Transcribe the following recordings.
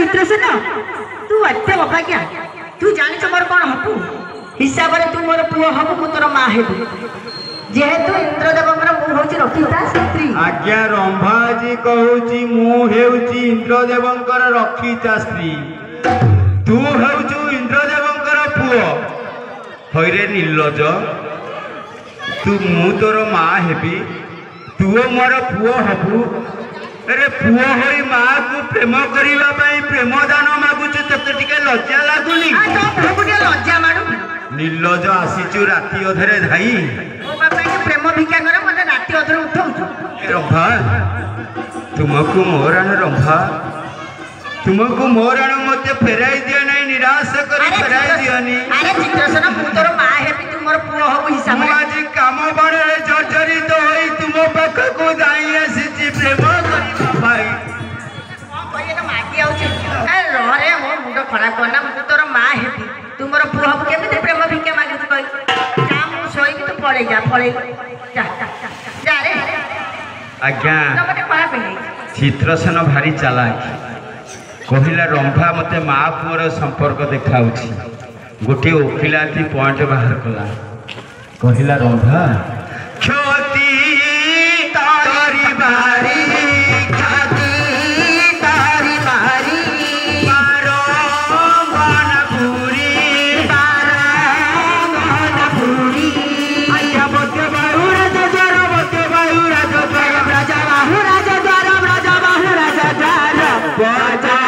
चित्रसेन तू अत्य अभाग्या तू जानिच मोर कौन हबु हिसाब रे तू मोर पुओ हबु मु तोर मां हेबु जेहेतु इंद्रदेवंकर मु होची रक्षिता स्त्री। आज्ञा रंभाजी कहूची मु हेउची इंद्रदेवंकर रक्षिता स्त्री तू हेउचु इंद्रदेवंकर पुओ होइरे निर्लज तू मु तोर मां हेबी तू मोर पुओ हबु अरे पुओ होई मां को प्रेम करिवा पई प्रेम दान मागुछु तते टिके लज्जा लागुनी आ तो प्रभुटे लज्जा माडू निर्लज आसीचु राती अधरे धाई ओ बापा के प्रेम भिक्षा करे मते राती अधरे उठाउछु रंभा तुमको मोराण रंभा तुमको मोराण मते फेराई दिया नहीं निराश करी फेराई दियानी अरे चित्रसेन मु तोर मां हेबी तू मोर पुओ हबु हिसाब रे आज काम बड़े जर्जरित होई तुम पाख को जाई आसीची प्रेम करिवा भाई कौन करिए तो माटी आउची ए रे मो मुंड खराब करना मु तोर मां हेबी तू मोर पुओ हबु केते प्रेम भिक्षा मागुछु कहि जा मु सोई तू पळे जा जा जा रे आज्ञा तो मते खराब पे चित्रसेन भारी चालाक कहिला रंभा मते माँ पुअर संपर्क देखाउछि गोटे ओकिलाती पॉइंट बाहर कला कहिला रंभा क्षति तारी बारी क्षति तारी बारी बारो बनपुरी आज्ञा बते बाहु राजा द्वार बते बाहु राजा द्वार राजा बाहु राजा द्वार राजा बाहु राजा द्वार बजा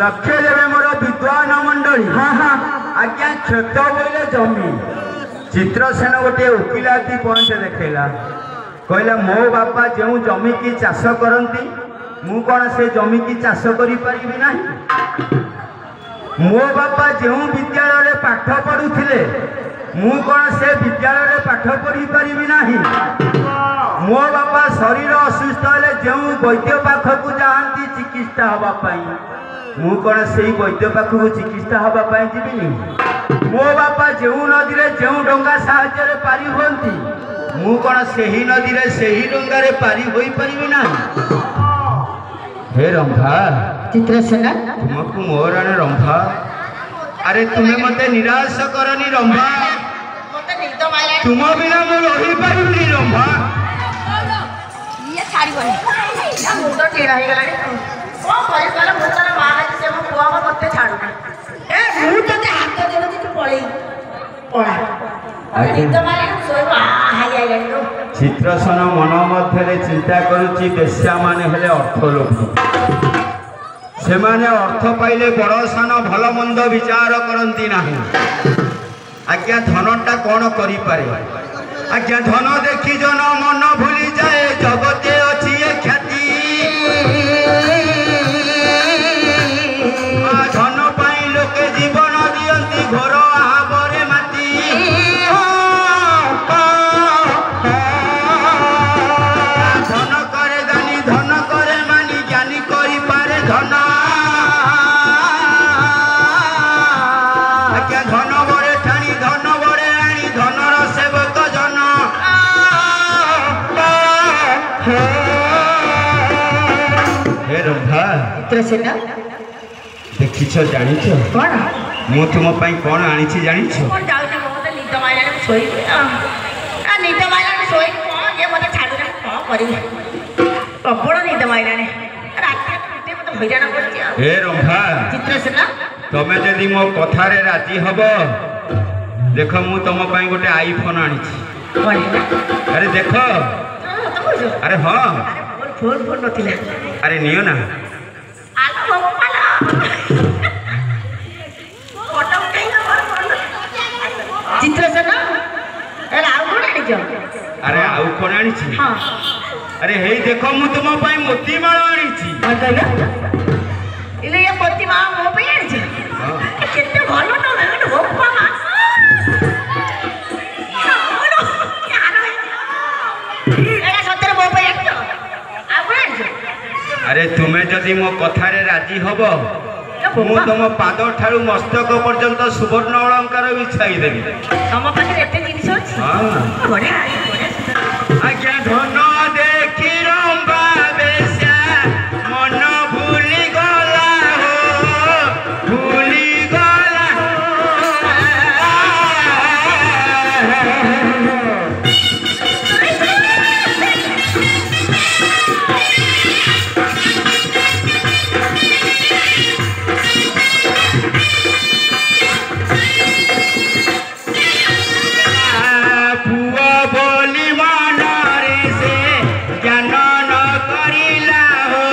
लक्ष्य देवे मोर विद्वान मंडली हाँ हाँ आज्ञा क्षत बोले जमी चित्रसेन गोटे ओकिलाती पॉइंट देखला कहला मो बापा जो जमी की चाष करती मु कौन से जमी की चाष करी परिबी नाही मो बापा जो विद्यालय पाठ पढ़ुथिले मु कौन से विद्यालय पाठ पढ़ी परिबी नाही मो बापा शरीर असुस्थ हेले जो वैद्य पाखक जाती चिकित्सा हवा पाई मु कौन से वैद्य पाखक चिकित्सा हवा पाई जीविनी मो बापा जो नदी रे जो डंगा साहाय्य पारी होती मु कौन से ही नदी रे से ही डंगा रे पारी होई परिबी ना हे रंभा चित्रसेन तुमको मोराण रंभा अरे तुम्हें मते निराश करनी रंभा मते निद माइला तुम बिना मु रही परिबी रंभा ये छाड़ीबनी ना मुंड टेढ़ा हे गलानी कोन करे कहला मु तार मां है से मो पुआ मते छाडू ए मु तते हाथ देबे तू पळेई पळा निद माइला सोई हाई आइलानी चित्रसेन मन मध्य चिंता करुच्ची बेश्या माने हेले अर्थ लोभी से माने अर्थ पाइले बड़ सान भल मंद विचार करती नाही आज्ञा धनटा कौन करि पारे आज्ञा धन देखी जन मन भूली जाए जगते अच्छी ए ख्याति धन पाई लोके जीवन दियंती घोर आहाबरे माटी धन करे दानी धन करे मानी ज्ञानी करि पारे धन आज्ञा धन बड़े ठाणी धन बड़े आनी धनर सेवक जन चित्रसेन देखिछ जानिछ कौन मु तुम पाई कौन आनिछि जानिछ कौन जाऊँ मत निद माइलाने शोई निद माइलाने शोई कौन ये मत छाड़ू कौन करी प्रबल निद माइलाने रात मत हैरान कर ए रंभा चित्रसेन तमे जदि मो कथारे राजी हब देख मु तुम पाई गोटे आईफोन आनिछि अरे देख अरे हाँ फोन फोन नथिला अरे नियो ना आलो भगवान फोटो उठेगा चित्रसेन अरे आउ कोन आनिछ अरे आउ कोन आनिछि हां अरे हे देखो मु तुम पाई मोती माळ आनिछि बताइला इले ये मोती माळ मो पे आनिछ हां केते भलो न मेन होपा मा एला सତରେ मो पे आनिछ आउ कोन आनिछ अरे तुम्हें जदि मो कथारे राजी हब मु तुम पाद ठारू मस्तक पर्यंत सुवर्ण अलंकार बिछाई देबी तम पाखे एते जिनिस अछि हां बढिया आज्ञा धन देखि रंबा बेसा मन भूली गला हो भूली गला पुआ बोली मानरे से ज्ञान न करिला हो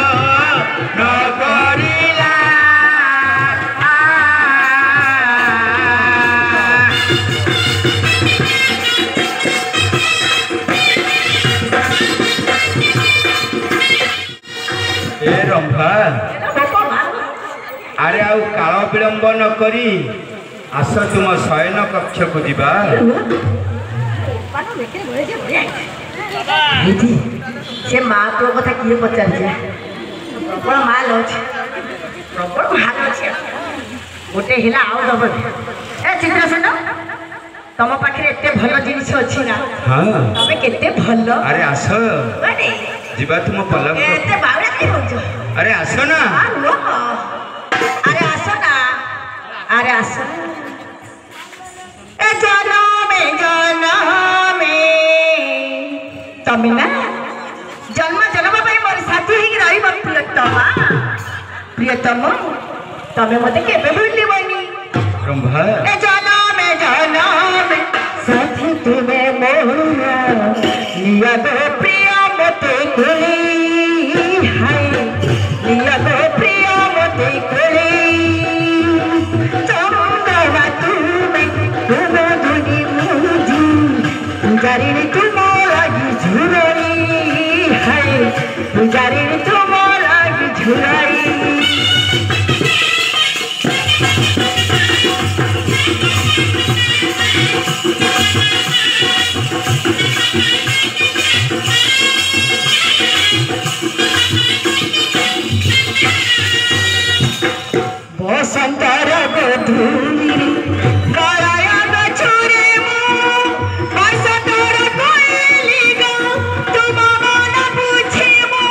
न करिला ए रंभा अरे आउ काल विलंब न करी आस तुम शयन कक्ष को जीवा से माँ तो कथा किए पचार प्रबल माल अच्छे प्रबल माल अच्छे गोटे हिला आउ दब ए चित्रसेन तम पाखे एते भल जिनिस अच्छी ना हाँ तमे केते भल अरे आस माने जीवा तुम पलंग एते बावड़ा काई होछ अरे आस ना लो अरे आसो ना अरे आसो ए जनमे तमे ना जन्म जन्म भाई मोर साथी ही रही प्रियतम तमे मते केबे भूलिबनी रंभा ए जनमे साथी तुमे मोरा लिया दो प्रिय मते कोली हाय लिया दो प्रिय मते कोली चंदवा तुमे धुनी मुजी पुजारी तुम लागी झुरई हाय पुजारी तुम लागी झुरई बसंतर गोधूली गलायन छुरे मो बसंतर कोइली गो तुम मन बुझे मो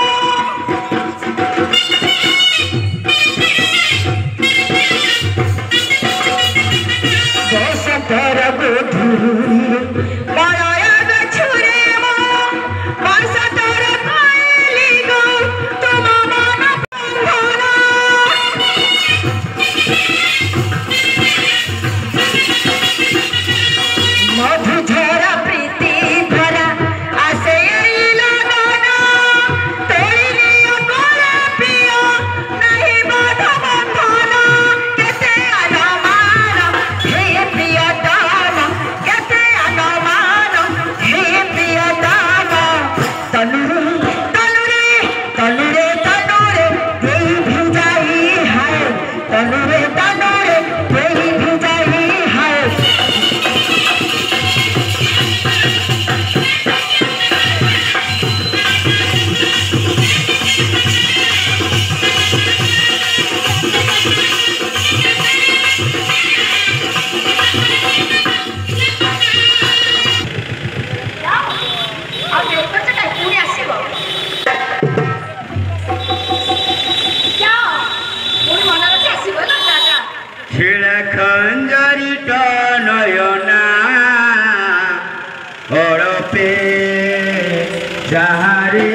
पे जहारे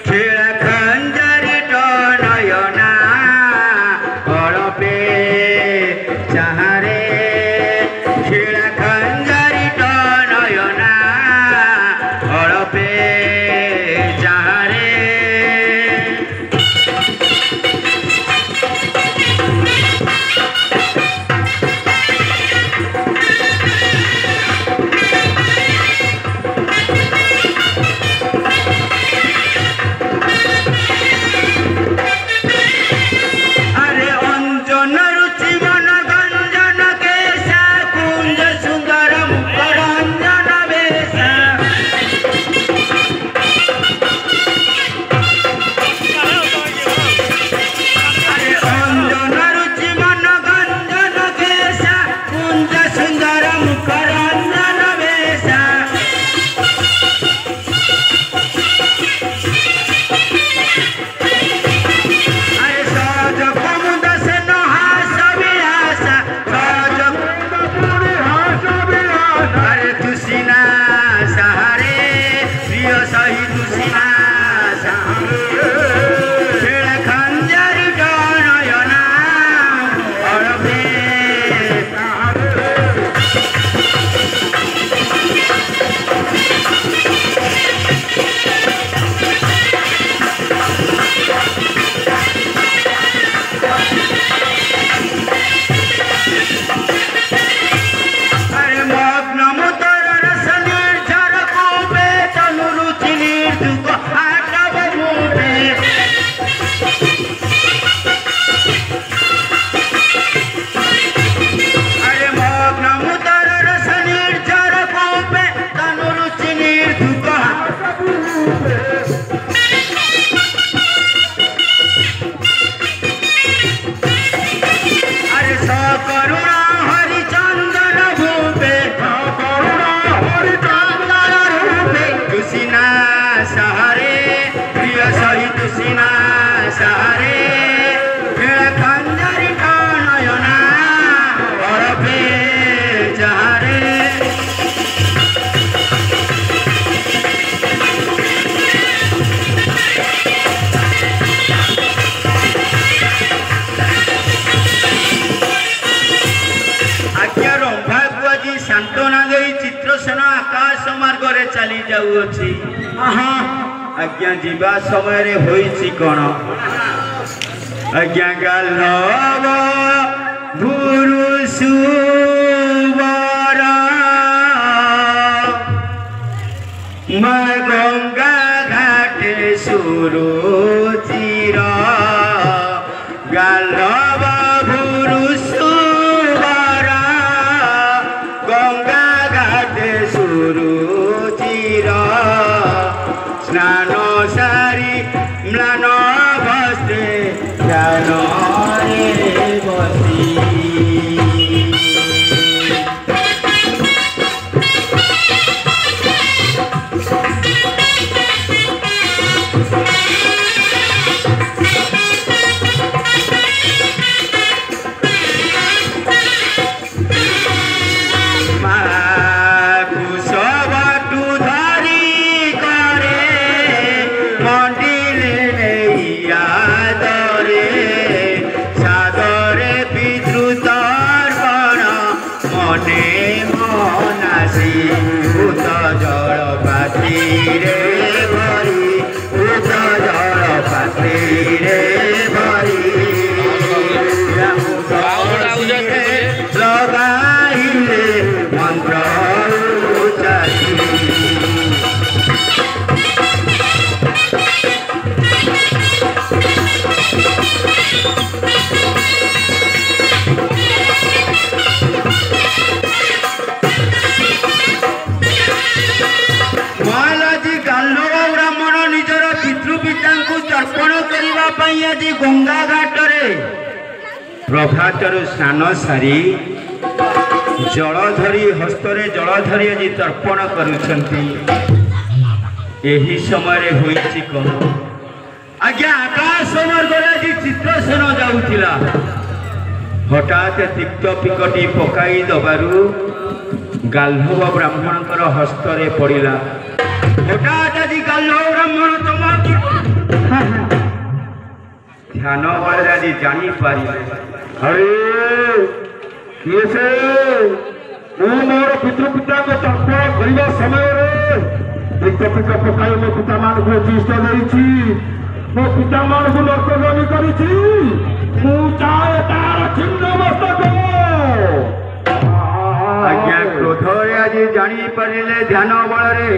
खेला खंजरी नयना पे जहारे खेला खंजरी नयना पे जहारे चली जाऊँगी आज्ञा जीवा समय होइछि कौन आज्ञा गालव गुरु सुवर मैं गंगा घाटे सुरुचिर गालव गुरु सुवर गंगा घाटे सुरु स्नान सारी म्लान भस्ते ध्यान बसी आज गंगा घाटे प्रभातर स्नान सारी जल धरी हस्तरे जल धरी आज तर्पण करुछंती एही समय होईछि कह आज्ञा आकाश मार्गरे आज चित्रसेन जाउथिला हठात तिक्त पिकटी पकाई दबारु ଗାଲ୍ଧବ ବ୍ରାହ୍ମଣଙ୍କର ହସ୍ତରେ ପଡ଼ିଲା। ହଠାତ୍ ଆଜି ଗାଲ୍ଧବ ବ୍ରାହ୍ମଣ ଚମକି ଧ୍ୟାନ ବଳରେ ଆଜି ଜାଣିପାରିଲେ ଆରେ କିଏ ସେ? ମୁଁ ମୋର ପିତୃପିତାଙ୍କ ତର୍ପଣ କରିବା ସମୟରେ ପିକ ପକାଇ ମୋ ପିତାମାନଙ୍କୁ ଉଚ୍ଚିଷ୍ଟ ଦେଇଛି, ମୋ ପିତାମାନଙ୍କୁ ନର୍କଗାମୀ କରିଛି। ମୁଁ ଚାହେଁ ତାର ଛିନ୍ନ ମସ୍ତକ। ଆଜ୍ଞା କ୍ରୋଧରେ ଆଜି ଜାଣିପାରିଲେ ଧ୍ୟାନ ବଳରେ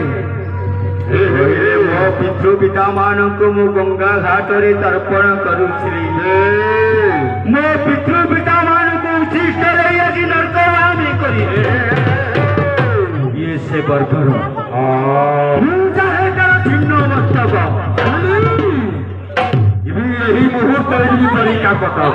ମୋ ପିତୃ ପିତା ମାନଙ୍କୁ ମୁଁ ଗଙ୍ଗା ଘାଟରେ ତର୍ପଣ କରୁଥିଲି। ମୋ ପିତୃ ପିତା ମାନଙ୍କୁ ଉଚ୍ଚିଷ୍ଟ ଦେଇ ଆଜି ନର୍କଗାମୀ କରିଲେ। ଇଏ ସେ ବର୍ଗର ମୁଁ ଚାହେଁ ତାର ଛିନ୍ନ ମସ୍ତକ। ଏହି ମୁହୂର୍ତ୍ତରେ ବି ତରିକା କଟକ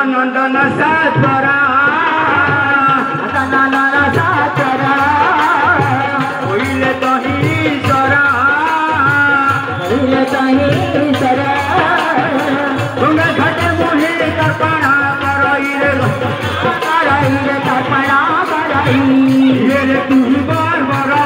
नंदन सातरा सातरा सरा गंगा घाट मुहे तर्पणा कराइले तर्पणा कराइले तू बार बरा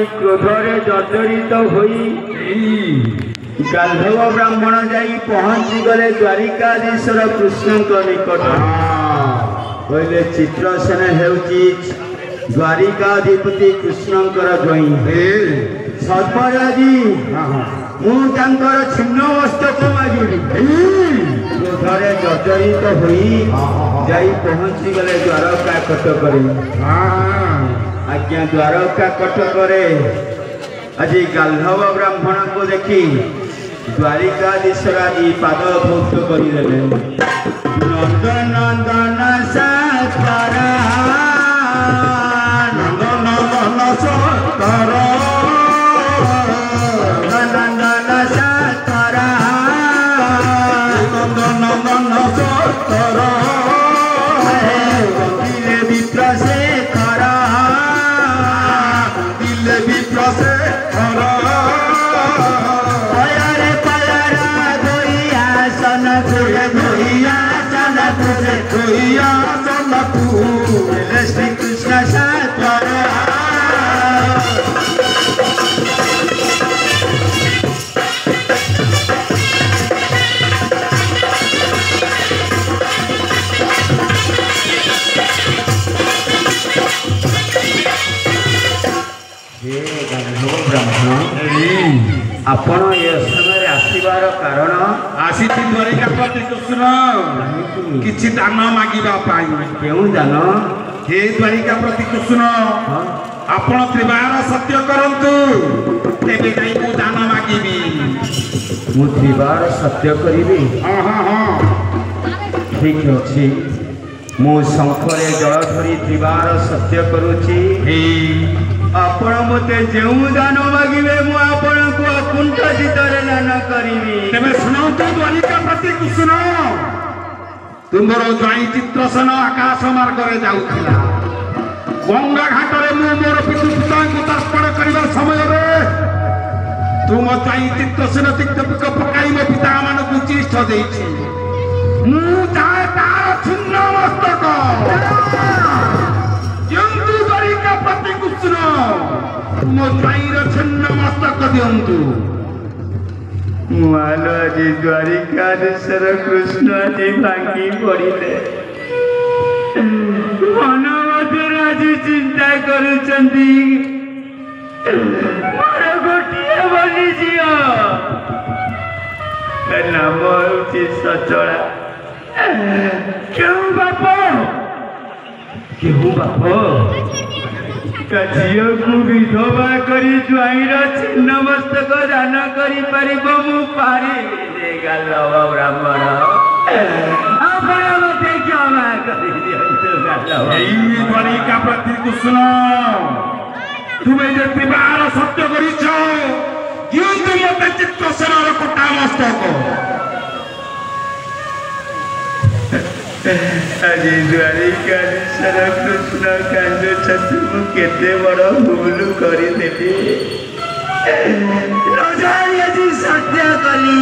क्रोधरे जर्जरित होई गाल्धब ब्राह्मण जाई पहुंची गले द्वारिकाधीश्वर कृष्ण निकट। कहले चित्रसेन हेउची द्वारिकाधिपति कृष्णकर ज्वाई सर्पराजी मु तांकर छिन्न मस्तक मागिली। क्रोधरे जर्जरित होई जाई पहुंची गले द्वारका कटकरे। आज्ञा द्वारका कटकरे আজি गाल्धब ब्राह्मण को देखी द्वारिकाधीश्वर आदि पाद भक्त करदेले। नंदन नंदन सातरा नंदन नंदन सातरा नंदन सातरा नंदन नंदन सातरा दिले विप्र से खरा दिले विप्र से श्री कृष्ण सातरा आपण ये समय आसबार कारण आसी द्वारिकापति कृष्ण किछि दान मागिबा पाई। केउ दान? हे द्वारिकापति कृष्ण आपण त्रिवार सत्य करंतु तेबे जाई मु दान मागिबी। मु त्रिवार सत्य करिबी? हां हां हां ठीक अछि। मु शंखरे जल धरी त्रिवार सत्य करूची। आपण मते जेउ दान मागिबे मु आपण को अकुंठ चित्तरे दान करिबी। तेबे सुनो तो द्वारिकापति कृष्ण तुमर ज्वाई चित्रसेन आकाश मार्ग रे जाउथिला। गंगा घाट रे मु मोर पितृपिता को तर्पण करबा समय रे तुम ज्वाई चित्रसेन तिक्तपिक पकाई मो पिता मान को चिष्ठ देछि। मु चाहे तार छिन्न मस्तक जंतु द्वारिकापति कृष्ण मो ज्वाईर छिन्न मस्तक दियंतु। मालजी द्वारिकाधीश्वर कृष्ण जी भांगी पड़िले। मन मध्य आज चिंता करुचंदी मोर गोटिए बोली झियो नाम हूँ सचला क्यों बाप क्यों बाप झील को विधवा करी ज्वाईर छिन्न मस्तक दान करी पारिब मु पारि गाल ब्राह्मण आपण मते क्षमा करी दियंतु गाल एई द्वारिका प्रतिकुसुम तुमे जे बार सत्य करिछ किंतु मते चित्रसेनर कोटा मस्तक अरे द्वारिका कृष्ण कांद छतु केते बड़ भूल करदेली जी सत्य कली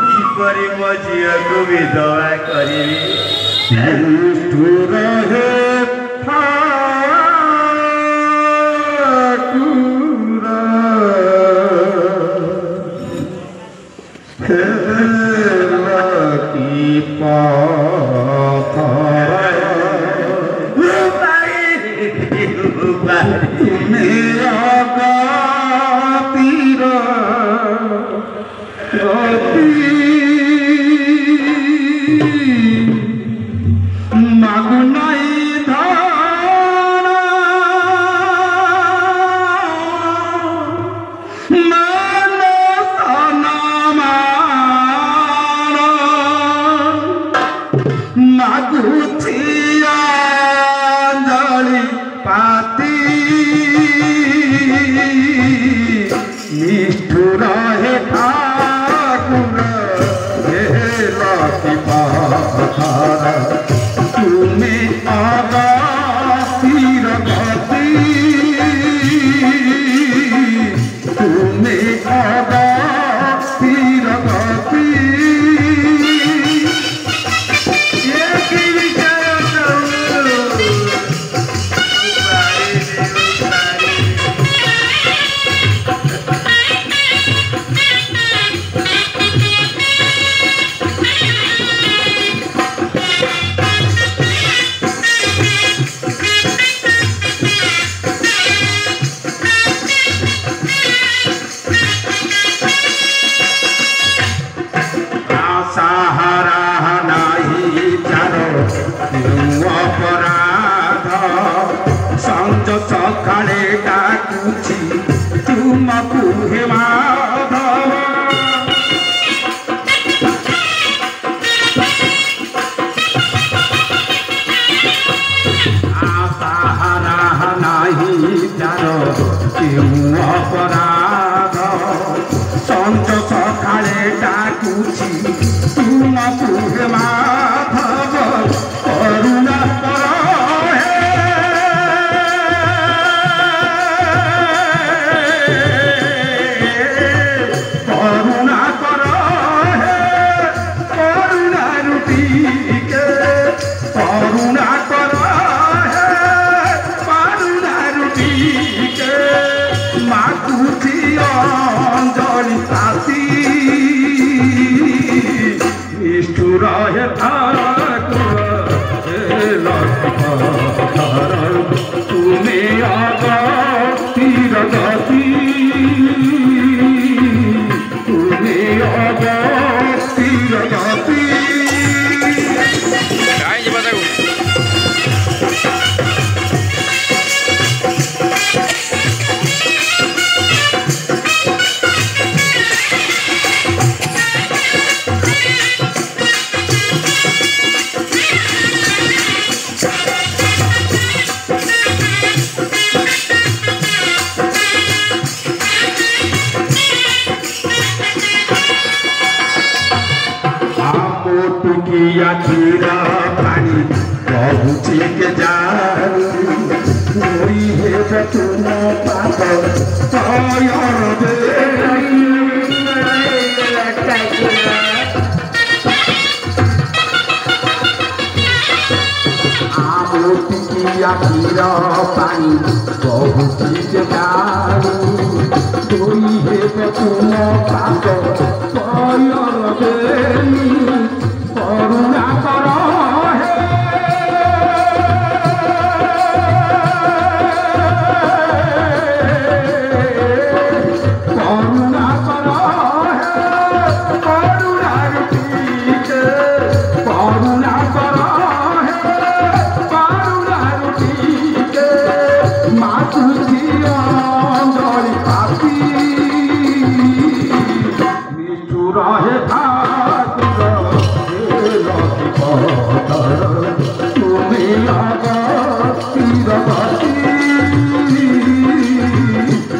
किपरि मो झील को विधवा करी कहे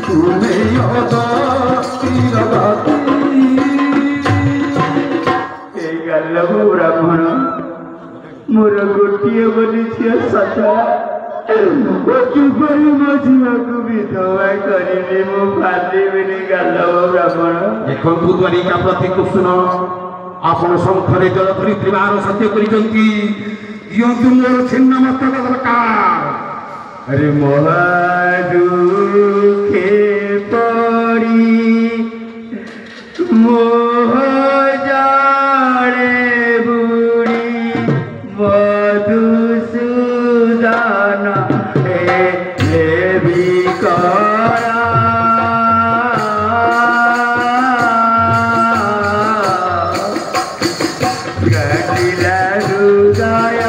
तुम्हें ब्राह्मण मोर गोटे बोली झील सता मझिया को विधवा करी मुझे गालव ब्राह्मण देखु द्वारिका प्रति कृष्ण आपण शंखरे जल धरी त्रिवार सत्य करछंती दियंतु मोर छिन्न मस्तक दरकार अरे महादुखे पड़ी मोह जाने बुड़ी मधुसूदन हे विकरा गटिला हृदय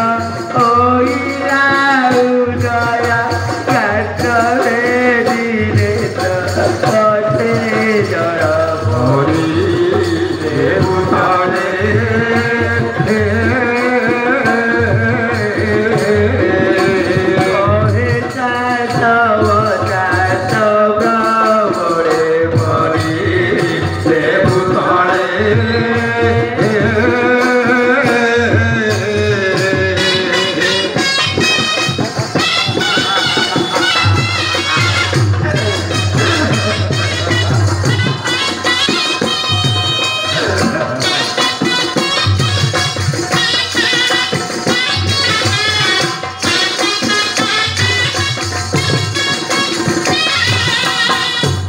ओइला हृदय कटरे दिने पथे जड़ भरी देवतारे ओहे साधव साधव ब्रह्मणे भरी देवतारे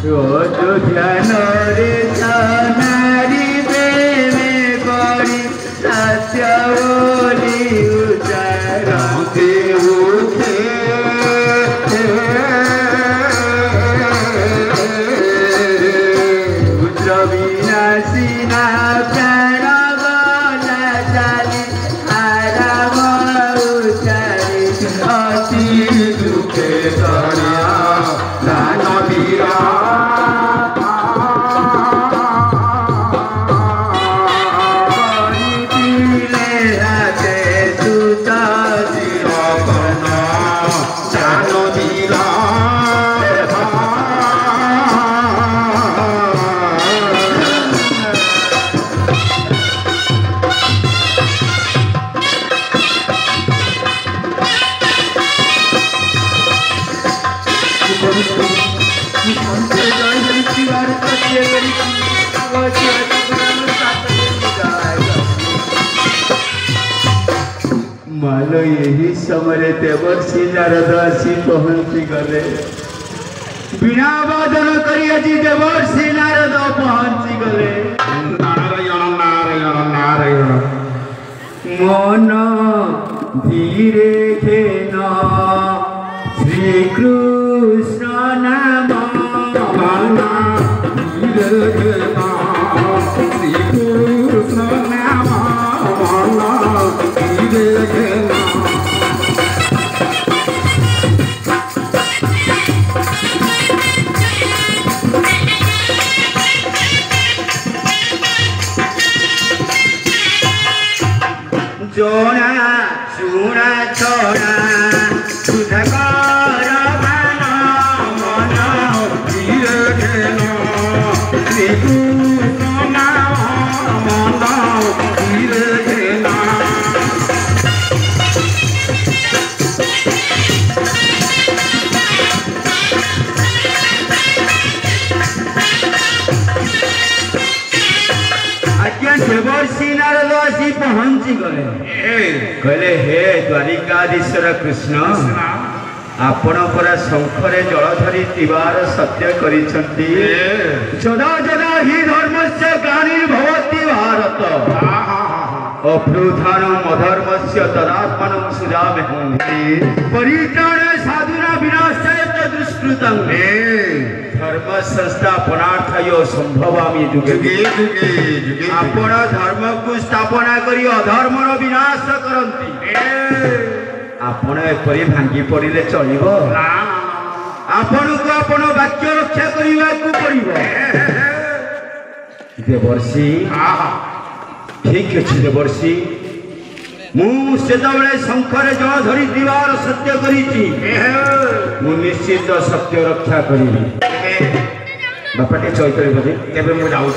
ध्यान रे नारी प्रेमे करी सत्य बोली उच्चारते उठे पुत्र विनाशी ना प्राण गला चाली आराम उच्चारी अति दुखे तरिया दान वीरा मालो यही समय देवर्षि नारद आसी पहुंची गले बिना वादन करी अजी देवर्षि नारद पहुंची गले नारायण नारायण नारायण मन धीरे घेन श्री कृष्ण नाम मन धीरे घेन श्री कृष्ण नाम मन धीरे घेन जोड़ा सुना छोड़ा सुधकर मन मन धीरे घेन श्री कृष्ण नाम मन धीरे घेन आज्ञा देवर्षि नारद आसी पहुंची गले कहले हे द्वारिकाधीश्वर कृष्ण आपण परा शंखरे जल धरी तिवार सत्य करिसंती जदा जदा हि धर्मस्य ग्लानिर्भवति भारत अभ्युत्थानम् अधर्मस्य तदात्मनं सुजाम्यहम् परित्राणाय साधूनां विनाशाय च दुष्कृतं धर्म संस्थापनार्थाय संभवामि जुगे जुगे जुगे आपण धर्म को स्थापना करी अधर्मर विनाश करंती आपण एपरी भांगी पड़िले चलिबो आपण को आपण वाक्य रक्षा करबा को पड़िबो देवर्षि ठीक अच्छे देवर्षि मुझे शंखरे जल धरी दीवार सत्य करी निश्चित सत्य रक्षा करी बापाटे चैतरी बोधे केबे मु जाऊँ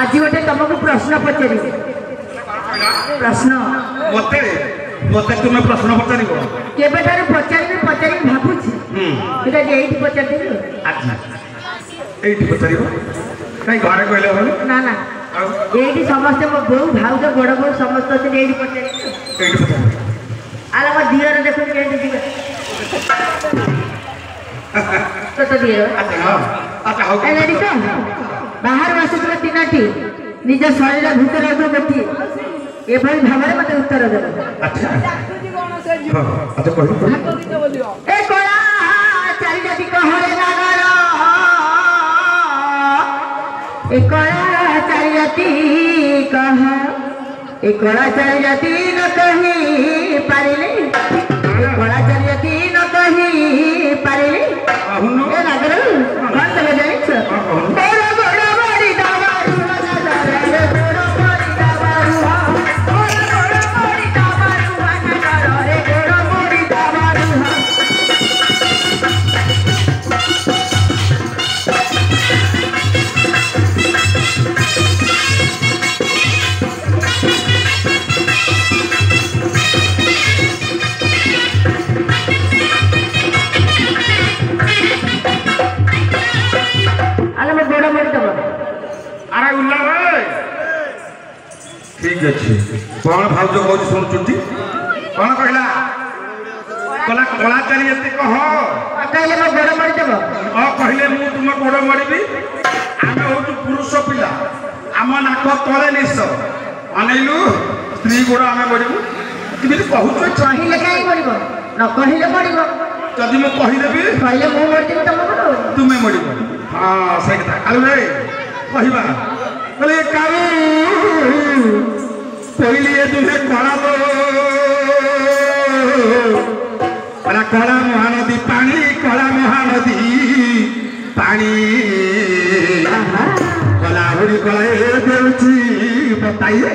आज गोटे तुमको प्रश्न पचार प्रश्न मते मते तुम्हें प्रश्न पचार केबे पचारि पचारि भावुची एटा जे एठी पचार देबो अच्छा एठी पचार कहीं घरे कहले हो ना ना एठी समस्त मो बो भाउज बड़ बड़ समस्त से एठी पचार एठी पचार आला म दियर देखो केठी दिबे तो दियर अच्छा हो ए रेडी तो बाहर आसुवा तीनटी निज शरीर भीतर गोटे एभली भाव में मत उत्तर देव अच्छा अच्छा कहू ए कला चारिजाति कहरे नगर ए कला चारिजाति कह ए कला चारिजाति न कही पारिले ए कला चारिजाति न कही पारिले ए नगर कौन तले जानिछ ठीक अच्छे कौन भाज कह शुणुचुटी कौन कहला कला कला चली जाती कह कहले मो गोड़ मरि देबो कहले मु तुम गोड़ मरिबी आमे होतु पुरुष पिला आम नाक तले निश अनैलु स्त्री गोड़ आमे मरिबु किबि कहू कहले काई मरिबो न कहले मरिबो जदि मु कहिदेबी कहले मु मरि देबी तुम गोड़ तुमे मरिबो हां सही कथा कालु रे कहिबा कहले कालु पहले तुझे कला कला महानदी पानी कला महानदी पानी कलाहुरी कला देउची बताइए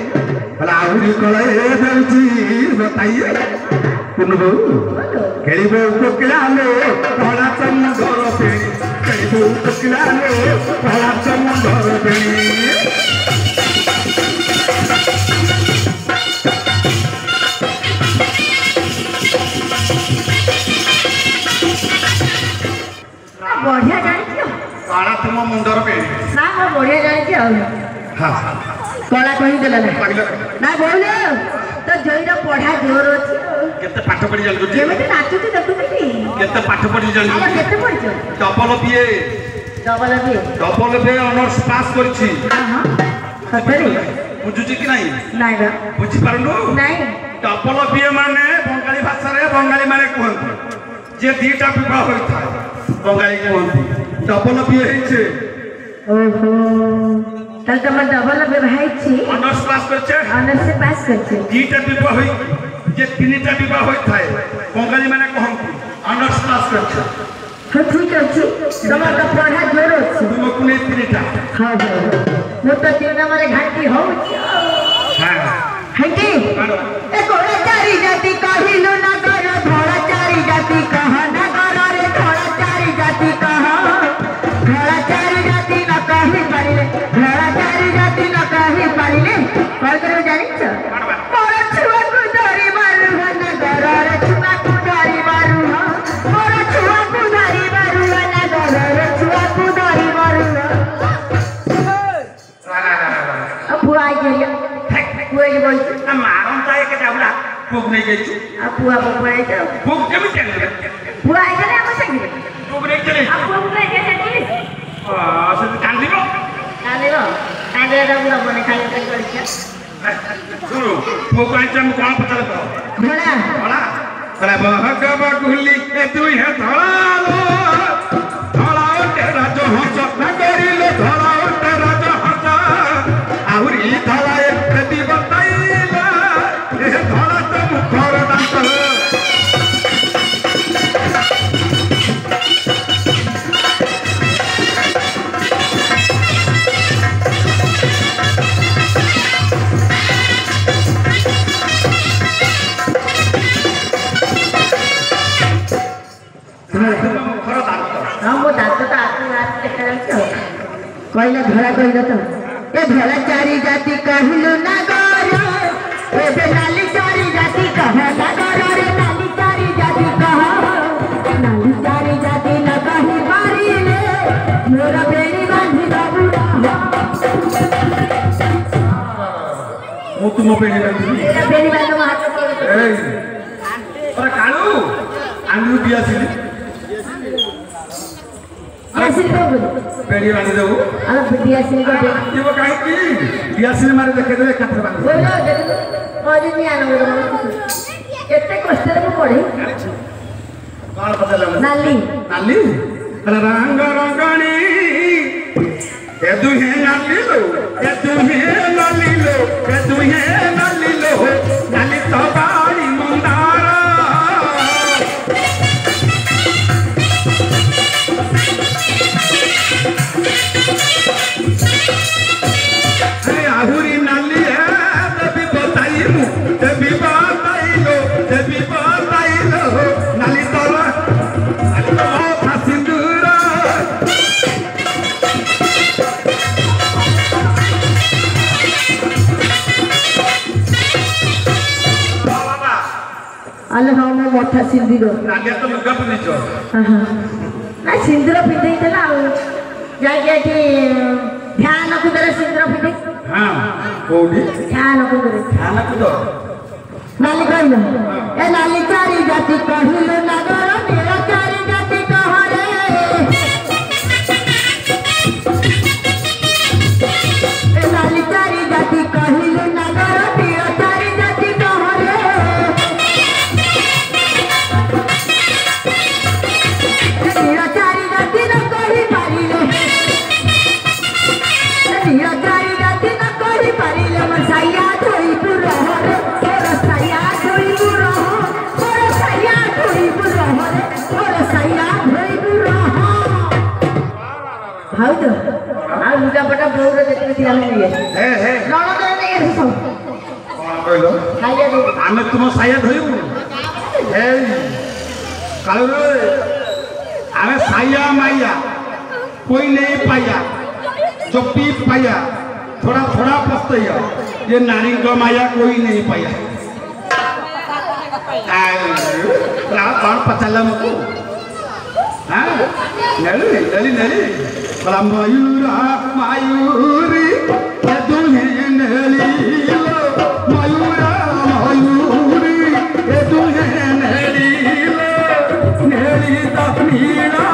कलाहुरी कला देउची बताइए कुनबो खेलिबो कोकिला लो कला चंदर पेणी खेलिबो कोकिला लो कला चंदर पेणी बढ़िया जानी कला तुम मुंडर पे ना मैं बढ़िया जानी कला कही देला ना बोले तो जईरा पढ़ा जोर अछि केते पाठ पढ़ी जानु जेमे नाचुती देखुती केते पाठ पढ़ी जानु केते पढ़छ double BA double B double B honours pass करछि हां सतरी बुझुछि कि नहीं नहीं बा बुझि पारनु नहीं डबल बी माने बंगाली भाषा रे बंगाली माने कहंती जे दीटा विवाह होई थाए बंगाली कहंती डबल बी हेछे ओहो तल तुम डबल बी भाईछि ऑनर्स पास करछे ऑनर्स से पास करछे दीटा विवाह होई जे तीनटा विवाह होई थाए बंगाली माने कहंती ऑनर्स पास करछे हाँ ठीक अच्छे तुम तो पढ़ा जोर अच्छे तुम कुने तीनटा हाँ वो तो 3 नंबर घंटी हो हां घंटी ए कोड़ा चारी जाति कहिलो ना कर धोड़ा चारी जाति कहा ना कर रे धोड़ा चारी जाति कहा धोड़ा चारी जाति ना कहि पारिले धोड़ा चारी जाति ना कहि पारिले कल करे जानि छ मोर छुआ को धरी मारू ना कर रे छुआ को धरी मारू मोर छुआ को धरी मारू ना कर रे छुआ को धरी मारू अब बुआ गेलियो बुआ के बोल मारम ताए के जाबला भूख नहीं गई अब बुआ बुआ के भूख केमी चले बुआ गेले हम संगे भूख नहीं चले अब बुआ बुआ के चली से कांदिलो कांदे बुआ बने खाली कर कर सुनो भूख आइछ हम कोन पता लगा घोड़ा होला अरे बहगबा गुल्ली ए तू है धड़ालो धड़ाओ तेरा जो हंस न करिलो धड़ाओ तेरा जो हंस आहुरी धड़ा एक प्रति बताइला ए धड़ा तो मुखर दांत हम वो दांत तो आते रात के तरह कोइला धोड़ा कोइला तो ए धोड़ा चारी जाति कहिलो ना गरो ए बेलाली चारी जाति कहा ना गरो रे नाली चारी जाति कहा नाली चारी जाति ना कहि मारी ले मोरा बेड़ी बांधी बाबूरा मो तुम पेणी बांधी तेरा बेड़ी बांधो हाथ को ए अरे कालू आंगलू दिया सिली यासिन को पेणी बांधी देबो अब यासिन को दे ये वो काहे की दिया सिली मारे देखे दे कथर बांधी बोलो देखो मोदी नहीं आना बोलो केते कष्ट रे पढ़ी कौन पता लगा नाली नाली रंग रंगणी ए दुहे नाली लो ए दुहे नाली लो ए दुहे नाली लो नाली तो बाड़ी मंदारा अरे आहुरी नाली है देवी बताई मु देवी बताई लो नाली तो सिंदूरा अल हाँ मो मठा सिंदूर नालिया तो लुगा पिंधिच ना सिंदूर पिंधे थे ना जाके ध्यान को दरे सिंदूर पिंधे हां कोडी ध्यान को दरे ध्यान को दो नाली कहलो ए नाली चारी जाति कहिलो ना गरो मेरा चारी जाति कह रे ए नाली चारी जाति कहिलो ना गरो मेरा चारी जाति कह रे मेरा चारी जाति न कहि पारिले मेरा चारी जाति न कहि पारिले मन साया धोई पुरो रे तोर साया धोई पुरो तोर साया धोई पुरो रे तोर साया धोई पुरो हाउ तो आ लुगा पटा ब्रोर देखते थी हम लिए हे नण तो नहीं सब कौन कहलो साया दे आमे तुम साया धोइबु हे कालू रे आमे साया माया कोई नहीं पाया जो पी पाया थोड़ा थोड़ा पछतैया ये नारी को माया कोई नहीं पाया कौन पचल मुझको हाँ नली नली नली बड़ा मयूरा मयूरी तुम्हें नली लो मयूरा मयूरी तुम्हें नली लो नली तपनीरा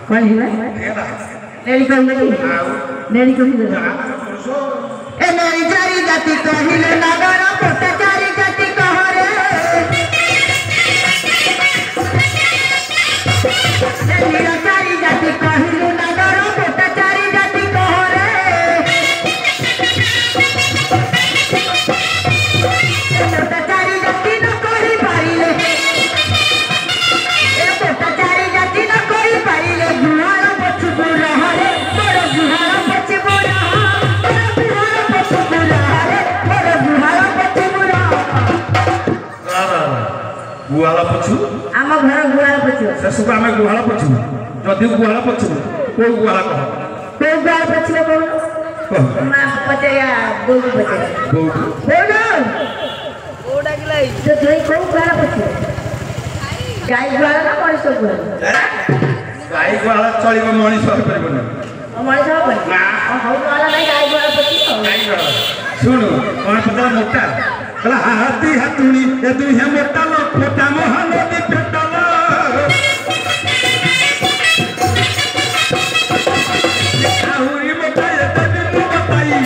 कौन है नेड़ी कहले नेड़ी कहले ए नेड़ी चारी जाति कहले नगर पोता चारी जाति कहरे नेड़ी चारी जाति कहले नगर पोता चारी जाति कहरे पोता चारी जाति न कहि पाइले ए पोता चारी जाति न कहि पाइले गुहार पछु रहरे बड़ गुहार पछु गुहाल पछु आम घर गुहाल पछु शेष आम गुहाल पछु जदि गुहाल पछु कौ गुहाल कह कौ गुहाल पछु कौन मां पचया बोल पचया बोल ओ डागलै जो जोई कौ गुहाल पछु गाय गुहाल ना मଣିଷ गुहाल गाय गुहाल चलिब मଣିଷ हो परबनी मଣିଷ हो ना हो गुहाल नहीं गाय गुहाल पछु गाय गुहाल सुन कोन पता मोटा कला हाथी हाथुनी ए तू हे मोटा लो फोटा मोहनदी पेटला आहुरी मोटा ए तबी मु बताई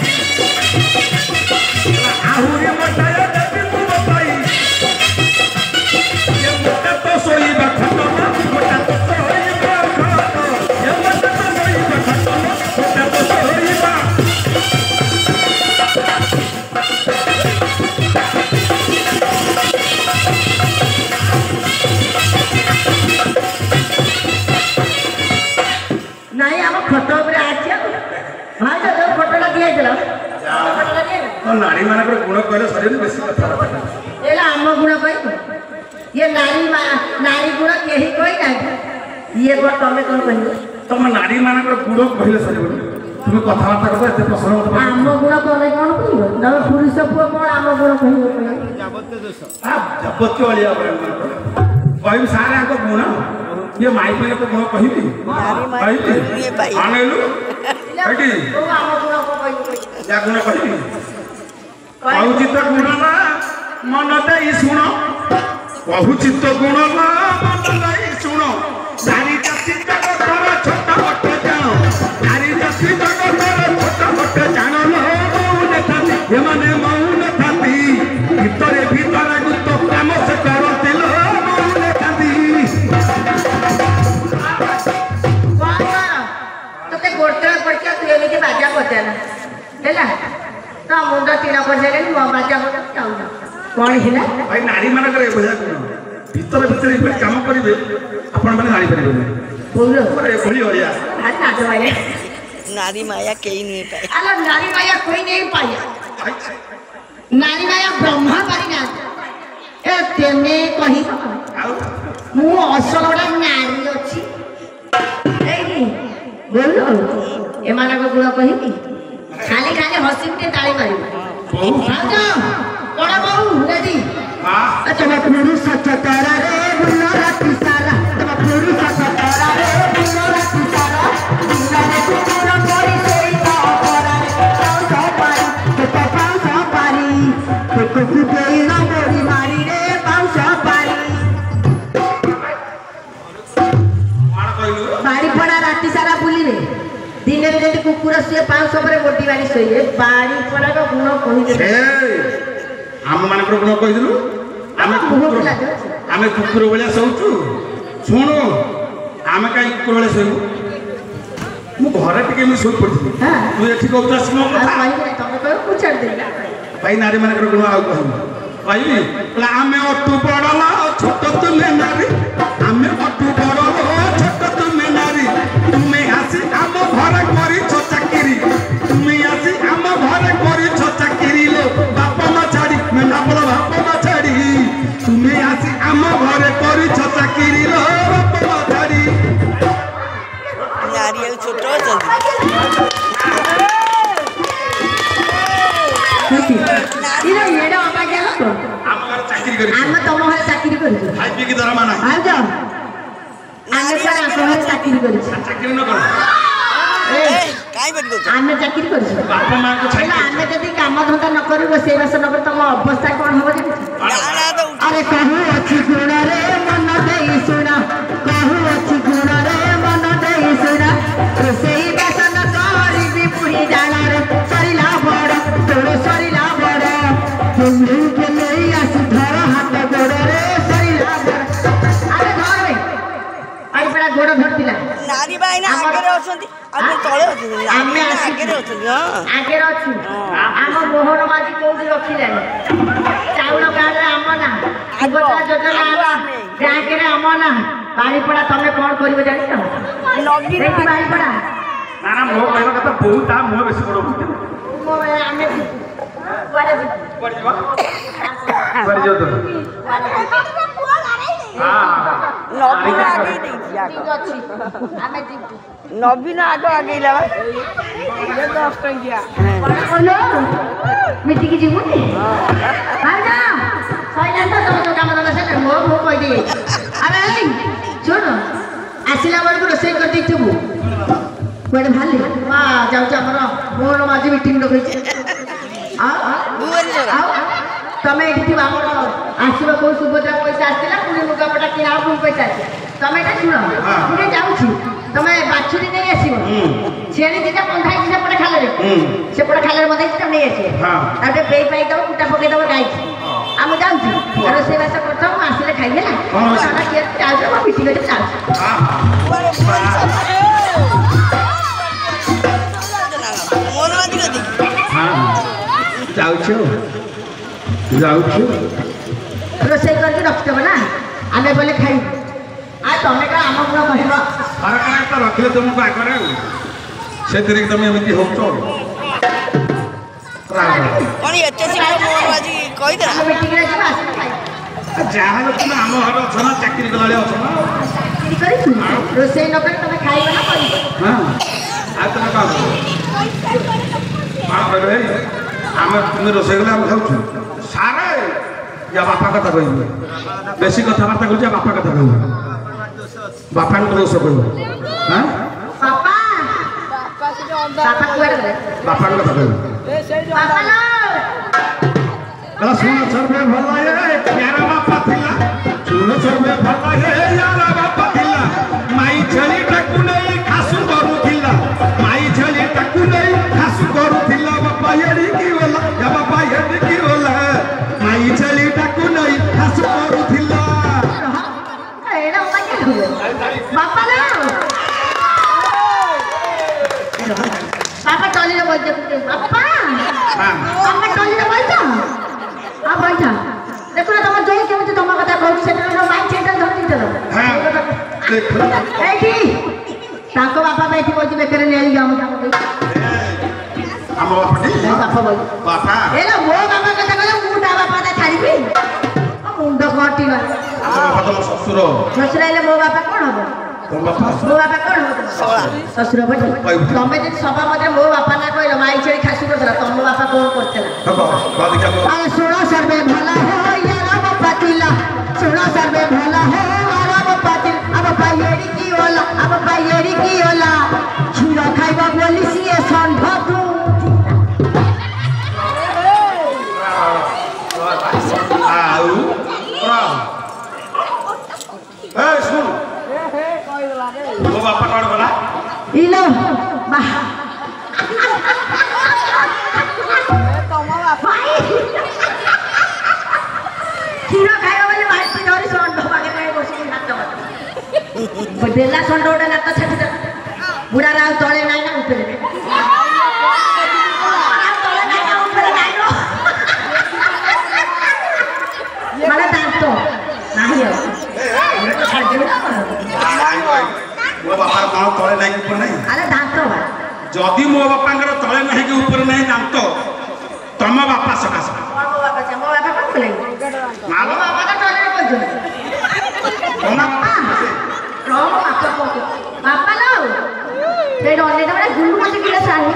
आहुरी मोटा ए तबी मु बताई ये मोटा तो सोई बखतो मोटा तो सोई बखतो ये मोटा तो सोई बखतो मोटा तो सोई बा नहीं हम फोटो पर आछिया हां जो फोटो लगी आइतलो फोटो लगी तो नारी मानकर गुण कहले शरीर बेसी कथा एला हम गुण कहि ये नारी गुण केही कोई नहीं ये को तमे कोन कहि तुम नारी मानकर गुण कहले शरीर तुम कथाबार्ता करबो एते प्रश्न मत हम गुण तमे कोन कहियो न पुरुष पुओ कोन हम गुण कहियो जाबत्य दोष जाबत्य वालिया कहि सारे को गुण ये माई पे को गुण कहिबी कहिबी आनेलु कहिबी ओ हम गुण को कहियो या गुण कहिबी कहुचित गुण ना मन देई सुनो कहुचित गुण ना मन देई सुनो नारी जाति जगतर छोटा बट जानो नारी जाति जगतर छोटा बट जानो लो मौन थाती ये माने मौन थाती भीतरे भीतर गुप्त काम से करते लो मौन थाती तोते गोटरा पड़के तू एमिति बाजा बजाना हैला तो मुंडा तीना कर जाले मो बाजा बजा चाउ कोन हिला भाई नारी माने करे भजा गुण भीतर भीतर ए काम करिवे आपण माने जानि परिबे बोलो अरे भली होया हाथ ना दवाले नारी माया कहीं नहीं पाए अला नारी माया कोई नहीं पाया नारी माया ब्रह्मा पारी ना ए तेने कहि मु असलडा नारी अछि एई बोलो ए माना को गुण कहि खाली खाली हसिते ताली मारी राजा कोड़ा बहु रेडी हां तुम पुरुष सचतारा रे बुल्ला राती सारा तुम पुरुष सचतारा रे बुल्ला राती सारा बुल्ला रे कुकुर कोरी सोई का कोरा रे पाऊ पारी तो पाऊ पारी तो कुकु देई ना मोरी मारी रे पाऊ पारी मार कहिलु बाड़ी पड़ा राती सारा बुली रे दिन रे जति कुकुर से पाऊ सबरे मोटी बाड़ी सोई बाड़ी पड़ा को गुण कहि दे हम मानकर गुण कहिदलु आमे कुकुर बलिया सोचु सुनु आमे काई कुकुर बलिया सोइबु मु घरे टिके मु सोइ पड़थि हां तू एठी कहतास मो आ कहि तमे को पूछड़ दे भाई नारी मानकर गुण आउ कहबी ला आमे अटु बडला छोट तुमे नारी आमे अटु बडला छोट तुमे नारी तुमे आसी आम घरे करी छ चाकरी तुमे आसी आम घरे करी छ चाकरी लो बापा मा छाड़ी मेना बोला बापा मा छाड़ी तुमे आसी आम घरे करी छ चाकरी लो बापा मा छाड़ी नारियल छोटो जल्दी इरा येडा आबा गेला तो आम घर चाकरी करी आम तम हल चाकरी करू खाई पी की दरमा ना आ जा आमे पर आम हल चाकरी करू चाकरी न कर ए काई बन गो आमे चाकरी करू बापा मां को छाड़ी आमे जदी काम धंदा न करू रोसे बास न कर तम अवस्था कोन हो जे ना तो अरे कहू अछि गुण रे मन देई सुना कहू अछि गुण रे मन देई ଏଇନା ଆଗରେ ଅଛନ୍ତି ଆଉ ତଳେ ଅଛନ୍ତି ଆମେ ଆଗରେ ଅଛନ୍ତି ହଁ ଆଗରେ ଅଛୁ ଆମ ମୋହନ ମାଝି କୋଉଠି ରଖିଲେଣି ଚାଉଳ କାର୍ଡରେ ଆମ ନା ସୁଭଦ୍ରା ଯୋଜନା ବ୍ୟାଙ୍କରେ ଆମ ନା ବାରିପଡ଼ା ତମେ କଣ କରିବ ଜାଣିଛ ସେଇଠି ବାରିପଡ଼ା ନା ନା ମୋ କହିବା କଥା ବୋଉ ତା ମୁହଁ ବେଶୀ ବଡ଼ ଆମେ କୁଆଡ଼େ ଯିବୁ କୁଆଡ଼େ ଯାଉ ନବୀନ ଆଗେଇ ଦେଇଛି ଆଗ ଠିକ ଅଛି ଆମେ ଯିବୁ ନବୀନ ଆଗ ଆଗେଇଲା ବା ମିଟିକି ଯିବୁନି ଭାଇନା ସଇଲାଣି ତ ତମ ଯୋଉ କାମ ଧନ୍ଦା ସେଟା ମୋ କହିଦେଇ ଆରେ ଶୁଣ ଆସିଲା ବେଳକୁ ରୋଷେଇ କରିଦେଇଥିବୁ କୁଆଡ଼େ ବାହାରିଲି ମା ଯାଉଛି ଆମର ମୋହନ ମାଝି ମିଟିଂ ଡକେଇଛି ଆଉ ତମେ ଏଠି ଥିବ ଆମର ଆସିବ କୋଉ ସୁଭଦ୍ରା ପଇସା ଆସିଥିଲା ପୁଣି ଲୁଗାପଟା କିଣା ପୁଣି ପଇସା ଆସିଲା ତମେ ଏଟା ଶୁଣ ପୁଣି ଯାଉଛି ତମେ ବାଛୁରୀ ନେଇ ଆସିବ ଛେଳି ଦିଟା ବନ୍ଧା ହେଇଛି ସେପଟେ ଖାଲରେ ସେପଟେ ଖାଲରେ ବନ୍ଧା ହେଇଛି ତମେ ନେଇ ଆସିବ ଆଉ ଟିକେ ପେଇ ପାଇ ଦବ କୁଟା ପକେଇ ଦବ ଗାଇଛି ଆମେ ଯାଉଛୁ ରୋଷେଇବାସ କରିଥାଉ ମୁଁ ଆସିଲେ ଖାଇ ହେଲା ଯାଉଛି ମୋ ମିଟିଂ ଅଛି ଯାଉଛି ଯାଉଛୁ ଯାଉଛୁ ରୋଷେଇ କରିକି ରଖିଦେବ ନା ଆମେ ବୋଲେ ଖାଇବୁ ଆଉ ତମେ କ'ଣ ଆମ ଗୁଣ କହିବ ସରକାର ତ ରଖିଲେ ତୁମକୁ ଆଗରେ ଆଉ ସେଥିରେ ତମେ ଏମିତି ହଉଛ କଣ ଏତେ ଶୀଘ୍ର ମୋହନ ମାଝି କହିଦେଲା ଆମେ ମିଟିଂରେ ଯିବା ଆସିଲେ ଖାଇବୁ ଯାହାହେଲେ ତୁମେ ଆମ ଘରେ ଅଛ ନା ଚାକିରି କଲାବେଳେ ଅଛ ନା ଚାକିରି କରିଛୁ ରୋଷେଇ ନ କରି ତମେ ଖାଇବ ନା କରିବ ଆଉ ତମେ କ'ଣ କହିବେ ଆମେ ତୁମେ ରୋଷେଇ କଲେ ଆମେ ଖାଉଛୁ ସାରେ ଯା ବାପା କଥା କହିବୁ ବେଶୀ କଥାବାର୍ତ୍ତା କରୁଛି ବାପା କଥା କହିବୁ ବାପାଙ୍କୁ ଦୋଷ କହିବୁ ହଁ ବାପା ବାପା କୁଆଡ଼େ ଗଲେ ବାପାଙ୍କ କଥା କହିବୁ ବାପା ଲୋ ଶୁଣ ସର୍ବେ ଭଲ ୟାର ବାପା ଥିଲା ଶୁଣ ସର୍ବେ ଭଲ ୟାର ବାପା ଥିଲା ମାଇ ଛେଳିଟାକୁ ନେଇ ଖାସୁ କରୁଥିଲା ମାଇ ଛେଳିଟାକୁ ନେଇ ଖାସୁ କରୁଥିଲା ବାପା ଏଡ଼ିକି ଗଲା ବାପା ଏଡ଼ିକି ଗଲା ମାଇ ଛେଳିଟାକୁ ନେଇ ଖାସୁ କରୁଥିଲା ବାପା ଲୋ ବାପା ଟଲିରେ ବଇଛ ବାପା ବାପା ଟଲିରେ ବଇଛ ଆଉ ବଇଛ ଦେଖୁନ ତମ ଜୟ କେମିତି ତମ କଥା କହୁଛି ସେଟା ମାଇ ଛେଳିଟା ଧରିକି ଏଇଠି ତାଙ୍କ ବାପା ଏଇଠି ବଇଛି ବେକରେ ନେଇ ଯାଉ ଆମ ବାପା ବଇଛି ବାପା ଏଇଟା ମୋ ବାପା କଥା କହିଲେ ମୁଁ ତା ବାପା ଛାଡ଼ିବି ମୁଣ୍ଡ କଟିବା ଶ୍ୱଶୁର ଶ୍ୱଶୁର ହେଲେ ମୋ ବାପା କ'ଣ ହବ ମୋ ବାପା କ'ଣ ହବ ଶ୍ୱଶୁର ହବ ତମେ ଯଦି ସଭା ମଧ୍ୟରେ ମୋ ବାପା ନା କହିଲ ମାଇ ଛେଳି ଖାସି କରୁଥିଲା ତମ ବାପା କ'ଣ କରୁଥିଲା ଶୁଣ ସର୍ବେ ଭଲ ବାପା ଥିଲା ଶୁଣ ସର୍ବେ ଭଲ ବାପା ଥିଲା ଆମ ଭାଇ ଏଡ଼ିକି ଗଲା ଆମ ଭାଇ ଏଡ଼ିକି ଗଲା କ୍ଷୀର ଖାଇବା ବୋଲି ସିଏ ଷଣ୍ଢ ଆଉ ଶୁଣ ମୋ ବାପା କ'ଣ ଗଲା ଇଲୋ ବା କ୍ଷୀର ଖାଇବ ବୋଲି ମାଇପି ଧରି ଷଣ୍ଢ ପାଖରେ ବସିକି ନାଚ ଦେଲା ଷଣ୍ଢ ଗୋଟେ ନାଚ ଛାଟି ବୁଢ଼ାର ଆଉ ତଳେ ନାଇଁ ନା ଉପରେ ମାନେ ଦାନ୍ତ ନାହିଁ ମୋ ବାପାର କ'ଣ ତଳେ ନାହିଁ ଉପରେ ନାହିଁ ଆରେ ଦାନ୍ତ ଯଦି ମୋ ବାପାଙ୍କର ତଳେ ନାହିଁ କି ଉପରେ ନାହିଁ ଦାନ୍ତ ତମ ବାପା ସକାଶେ ମୋ ବାପା କ'ଣ କଲେ ମୋ ବାପା ତ ଟଲେରେ କହିଛନ୍ତି ବାପା ଲୋ ସେଇଠି ଅନେକ ବେଳେ ଗୁଣ୍ଡୁ ମତେ କିଏ ସାହି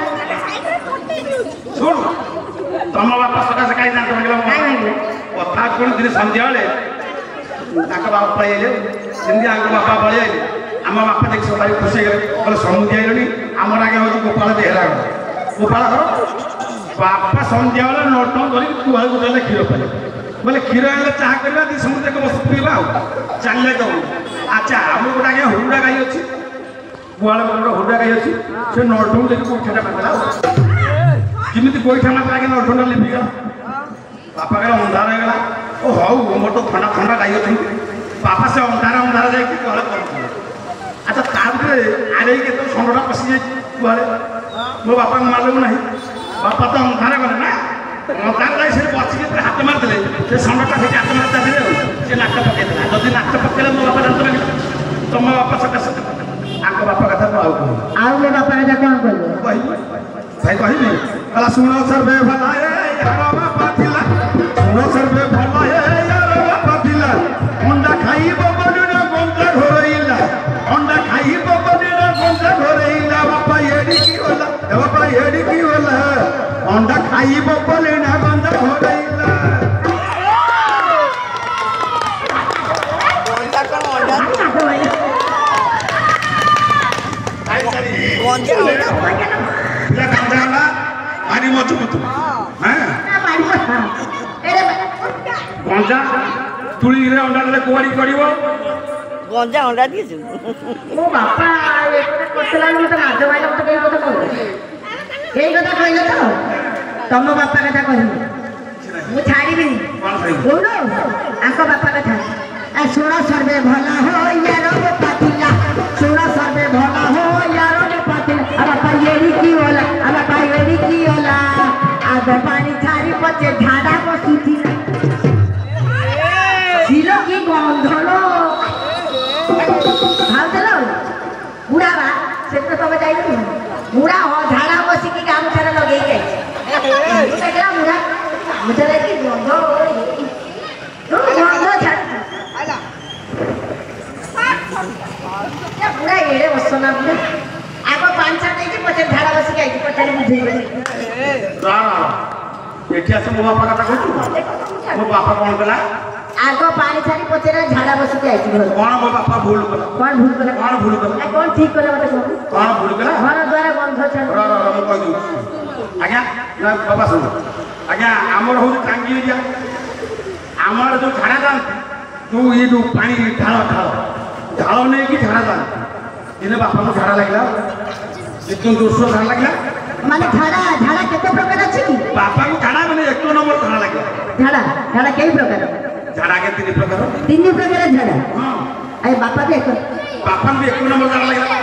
ଶୁଣ ତମ ବାପା ସକାଶେ କାହିଁ ଦାନ୍ତ ଭାଙ୍ଗିଲା କଥା କ'ଣ ଦିନ ସନ୍ଧ୍ୟାବେଳେ ତାଙ୍କ ବାପା ପଳେଇଲେ ଯେମିତି ଆଗ ବାପା ପଳେଇଲେ ଆମ ବାପା ଦେଖି ସକାଳେ ଖୁସି ହେଇଗଲେ କହିଲେ ସମୁଦ୍ର ଆଇଲେଣି ଆମର ଆଜ୍ଞା ହେଉଛି ଗୋପାଳ ବେହେରା ଘର ଗୋପାଳ ଘର ବାପା ସନ୍ଧ୍ୟାବେଳେ ନଟ ଧରିକି କୁହାକୁ ଦେଲେ କ୍ଷୀର ପାଇଲେ ବୋଲେ କ୍ଷୀର ହେଲେ ଚାହା କରିବା ଦୁଇ ସମୁଦ୍ର ବସି ପିଇବା ଆଉ ଚାଲିଲେ ତ ଆଚ୍ଛା ଆମର ଗୋଟେ ଆଜ୍ଞା ହୁରୁଡ଼ା ଗାଈ ଅଛି ଗୁହାଳ ଗୋଟେ ହୁରୁଡ଼ା ଗାଈ ଅଛି ସେ ନଟକୁ ଦେଖି ଗୋଇଠାଟା ମାରିଦେଲା କେମିତି ଗୋଇଠା ମାରିଲା ଆଜ୍ଞା ନଟଟା ଲିଭିଗଲା ବାପା କହିଲେ ଅନ୍ଧାର ହେଇଗଲା ଓ ହଉ ମୋର ତ ଥଣ୍ଡା ଥଣ୍ଡା ଗାଈ ଅଛନ୍ତି ବାପା ସେ ଅନ୍ଧାର ଯାଇକି ଗୁହାଳ କରୁଥିଲେ ଆଚ୍ଛା ତା ଭିତରେ आड़े के तो षंडटा पशि जाए गुहाले मो बापा को मालूम नहीं बापा तो अंधारे गले ना अंधारे से बचिके हाथ मारिदे से षंडटा से हाथ मारता से नाक पकईदेला जदि नाक पकड़े मो बापा दांत लगे तुम बापा सकाशे आंक बापा कथा को आउ मो बापा कथा कौन कहबो भाई कहबी कला सुनो सर्वे भला यार बापा थिला सुनो सर्वे भला यार बापा थिला अंडा खाइबो बडुना गंजा घोरइला अंडा खाइबो बडुना गंजा घोरइला बापा एडी की होला बापा एडी की होला अंडा खाइबो बडुना गंजा घोरइला गंजा कौन अंडा गंजा या गंजा होला पानी मजबूत हैं गंजा तुली रे अंडा ले कोवाड़ी करिवो गंजा अंडा दिसु मो बापा एकोटे कोतला नु तो नाज माइला तो केई कथा कहू केई कथा कहलो तो तम बापा कथा कहू मु छाड़ीबिनी बोलो आंको बापा कथा आ सुनो सर्वे भला हो यार वो पातिला सुनो सर्वे भला हो यार वो पातिला अब बापा येरी की होला अब बापा येरी की होला आद पानी छाड़ी पचे झाड़ा बसुथी ছিল কি গন্ধলো ভাবতেলো বুড়া বা সেটা তবে যাইনি বুড়া হ ঝাড়া বসি কি গামছাড়া লগাই যাইছে দেখলা বুড়া মুছলে কি গন্ধ গন্ধ ছাড় আলা বুড়া এড়ে বসনা বুড়া আগে পাঁচ চার দিন পচে ঝাড়া বসি যাইছে পচারে বুঝেই না এটি আছে মো বাপা কথা কইছো মো বাপা কোন কলা आगो पानी छाड़ी पचेरा झाड़ा बसी के आइछि घर कोन मो बापा भूल कला कोन भूल कला कोन भूल कला कोन ठीक कला मते कोन भूल कला घर द्वारा गंध छाड़ र र म कहि दउ आज्ञा ना बाबा सुन आज्ञा हमर हो टांगी एरिया हमर जो झाड़ा दान तू ये जो पानी ढाळ ढाळ ढाळ नहीं कि झाड़ा दान इने बापा को झाड़ा लागला जितन दोषो झाड़ा लागला माने झाड़ा झाड़ा केते प्रकार अछि कि बापा को झाड़ा माने एक नंबर झाड़ा लागला झाड़ा झाड़ा कई प्रकार झाड़ा के तीन प्रकार झाड़ा हां अरे बापा भी एक एक नंबर झाड़ा लागला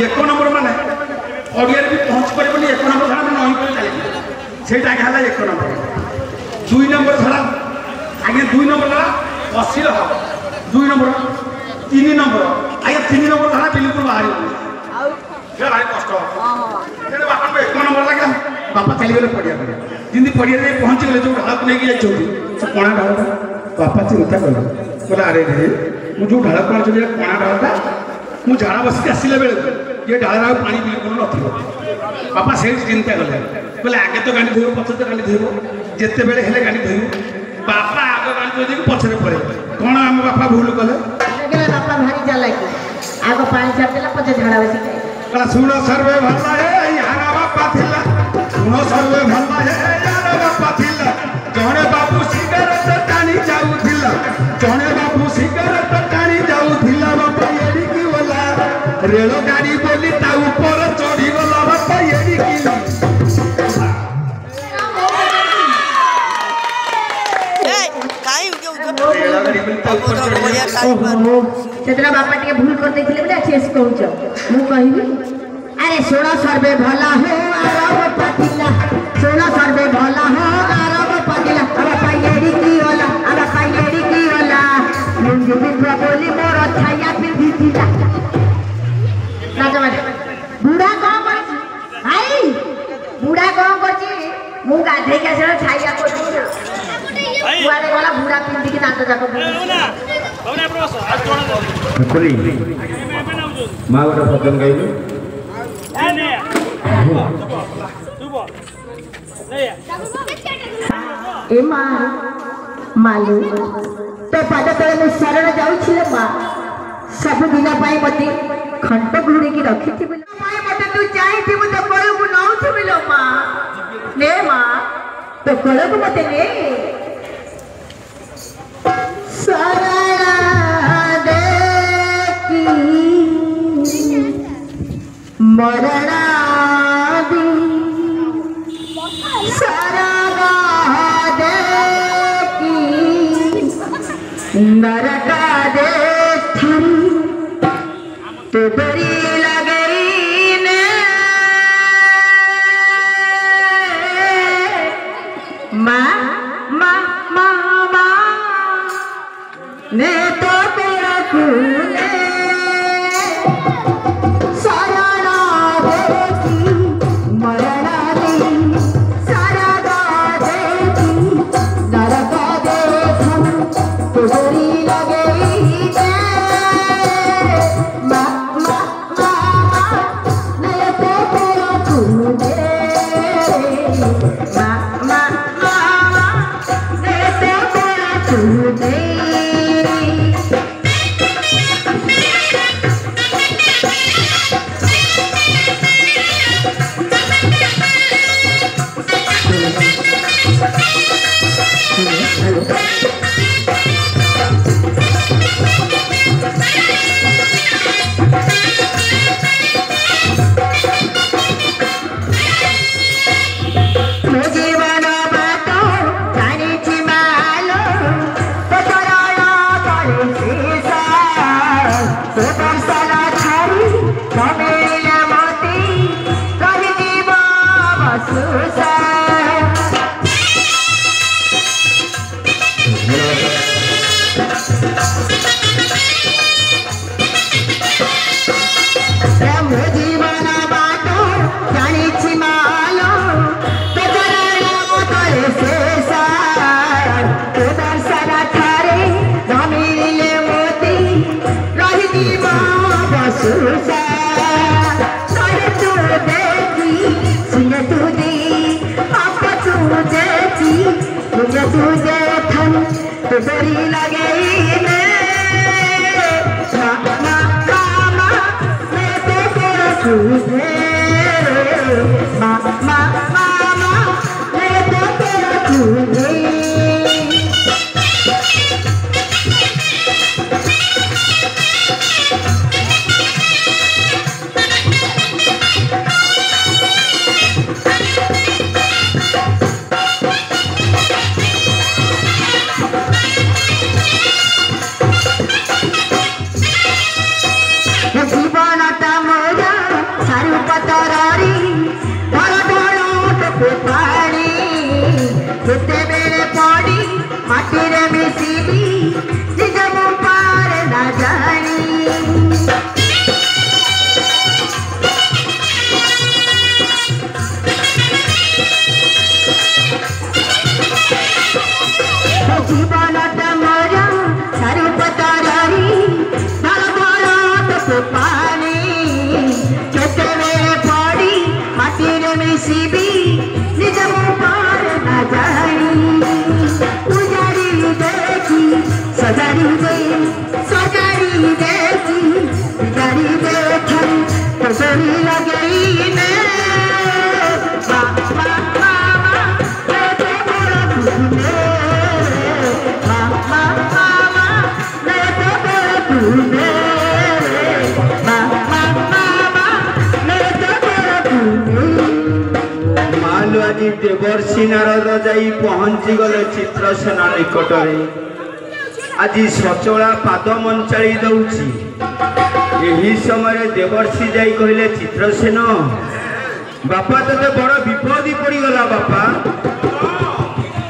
एक नंबर माने ओडियर भी पहुंच परबनी एक नंबर झाड़ा माने नहीं कर चले सेटा कहला एक नंबर दुई नंबर झाड़ा आगे दुई नंबर झाड़ा 80 रह दुई नंबर तीन नंबर आगे तीन नंबर झाड़ा बिल्कुल बाहर आउ ये भारी कष्ट तेरे बापा को एक नंबर लागला बापा चली गेले पड़िया पर जिंदी पड़िया रे पहुंच गेले जो ढाल को लेके जाइछोती से कोणा ढाल बापा चिंता कल बोला अरे रे मु जो ढाल कोण चले कोणा ढालता मु झाड़ा बस के आसिले बेले ये ढाल पानी बिल्कुल नथिबो बापा से चिंता कले बोले आगे तो गाड़ी धोइबो पछे तो गाड़ी धोइबो जेते बेले हेले गाड़ी धोइबो बापा आगे गाड़ी धोइ देबो पछे पड़े कोन हम बापा भूल कले गेले बापा भारी चालाकी आगो पानी छाड़ देला पछे झाड़ा बसी के कला सुनो सर्वे भला है यारा बापा थिला सुनो सर्वे भला है यारा बापा थिला जणे बापू सिगारेट टाणी जाउथिला जणे बापू सिगारेट टाणी जाउथिला बापा एडी की होला रेल गाड़ी बोली ता ऊपर चढ़ी गला बापा एडी की ए काई के रेल गाड़ी बोली ता ऊपर चढ़ी बढ़िया सेतरा बापा टिके भूल कर देथिले बले अच्छे से कहउछ मु कहिबी अरे सोना सर्वे भला हो आराम पातिला सोना सर्वे भला हो आराम पातिला अब पाइएडी की होला अब पाइएडी की होला मुंज बिंदुआ बोली मोर छाया पिंधी थिला ना जमाने बुढ़ा कौन करछि भाई बुढ़ा कौन करछि मु गाधे के से छाया को बुआरे वाला बुढ़ा पिंधी के नाच जाको खुली माँ गोटे भजन गाइलु ए माँ मालू तो पाद तले मु शरण जाउछिले माँ सब दिन पाई मते खंड घुड़ी की रखी थी पाई मते तू चाहि थी मु तो कोळ को नौ थी मिलो माँ ने माँ तो कोळ को मते ने शरण दे की मरणा नरका दे थरी तो बड़ी लगई देवर्षि नारद जाई पहुंची गले चित्रसेना निकटरे। आज सचला पाद मंचाई दौची। यही समय देवर्षि जाई कहले चित्रसेन बापा तते बड़ विपद पड़गला बापा।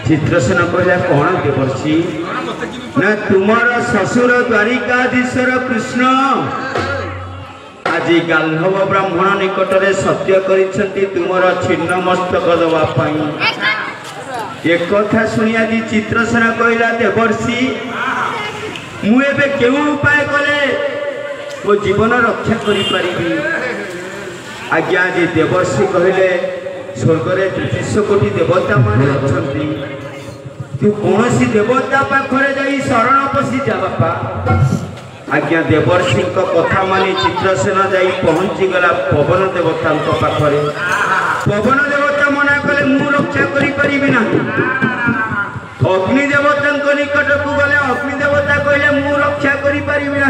चित्रसेन कहला कौन देवर्षि ना तुमर ससुर द्वारिकाधीश्वर कृष्ण आज गाल्हव ब्राह्मण निकटरे सत्य करिसेंती तुमर छिन्न मस्तक दवा पाई। एक कथा सुनी आज चित्रसेन कहला देवर्षि मु एबे केउ उपाय कले मो जीवन रक्षा करि परिबी। आज्ञा आज देवर्षि कहले स्वर्ग रे 33 कोटी देवता माने अछंती तू कोनसी देवता पाखरे जाई शरण पसी जा बापा। आज्ञा देवर्षि कथा मानी चित्रसेन जाई पहुंची गला पवन देवता पाखरे। पवन देवता मना कले मु रक्षा करि परिबी ना। अग्नि देवता निकट को गले अग्नि देवता कहले मु रक्षा करि परिबी ना।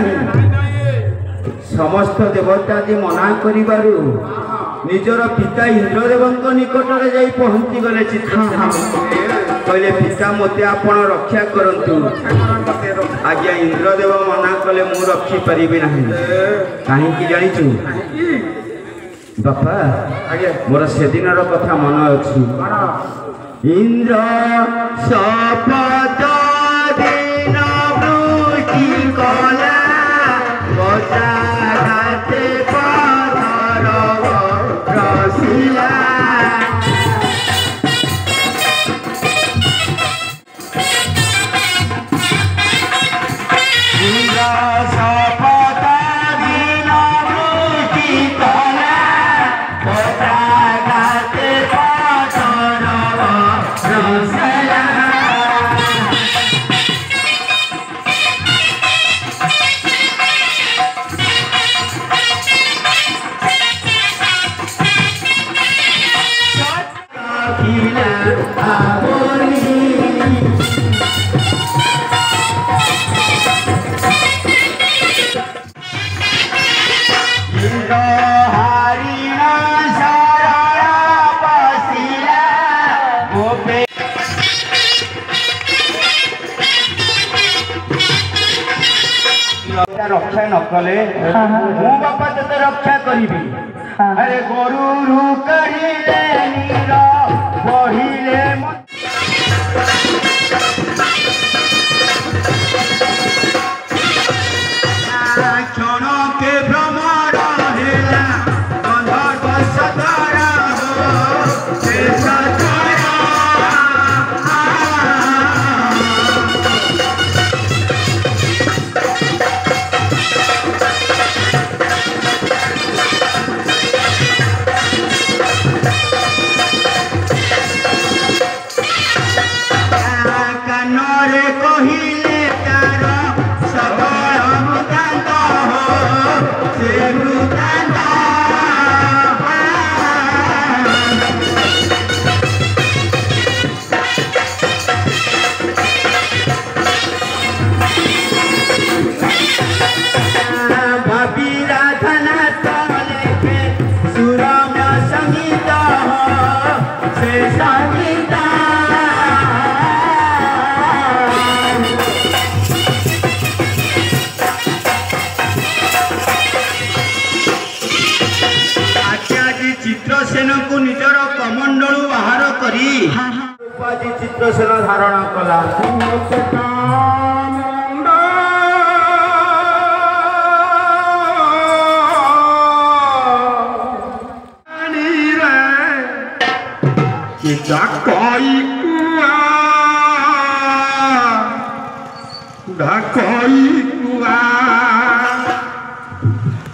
समस्त देवता जे मना करिबारु निजर पिता इंद्रदेव निकट रे जाई पहुंची गले चित्रसेन कहले पिता मते आपण रक्षा करंतु। आज्ञा इंद्रदेव मना कले मु रखी परिबी नाही। काहे कि जानि छु बापा आज्ञा मोर से दिनर कथा मन अछि। इंद्र सपत दिन वृष्टि कला बचा ଷଣ୍ଢ ହାରିଣ ଶରଣ ବସିଲା ମୋ ରକ୍ଷା ନ କଲେ ମୁଁ ବାପା ତତେ ରକ୍ଷା କରିବି। ଆରେ ଗୋରୁରୁ କାଢ଼ିଲେ ନୀର ବଢିଲେ କ୍ଷଣକେ ଭ୍ରମର ହେଲା ଗନ୍ଧର୍ବ ସଦର ଶେଷ କାନରେ କହିଲେ ତାର ସବଳ ବୃତ୍ତାନ୍ତ ସେ ବୃତ୍ତାନ୍ତ ଭାବି ରାଧାନାଥ ଲେଖେ ସୁରମ୍ୟ ସଙ୍ଗୀତ ସେ ସଙ୍ଗୀତ ଚିତ୍ରସେନକୁ ନିଜର କମଣ୍ଡଳୁ ବାହାର କରି ଉପାଧି ଚିତ୍ରସେନ ଧାରଣ କଲା।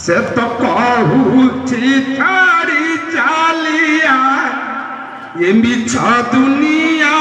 से तो कहुछि छाड़ी चालिया ये मिछा दुनिया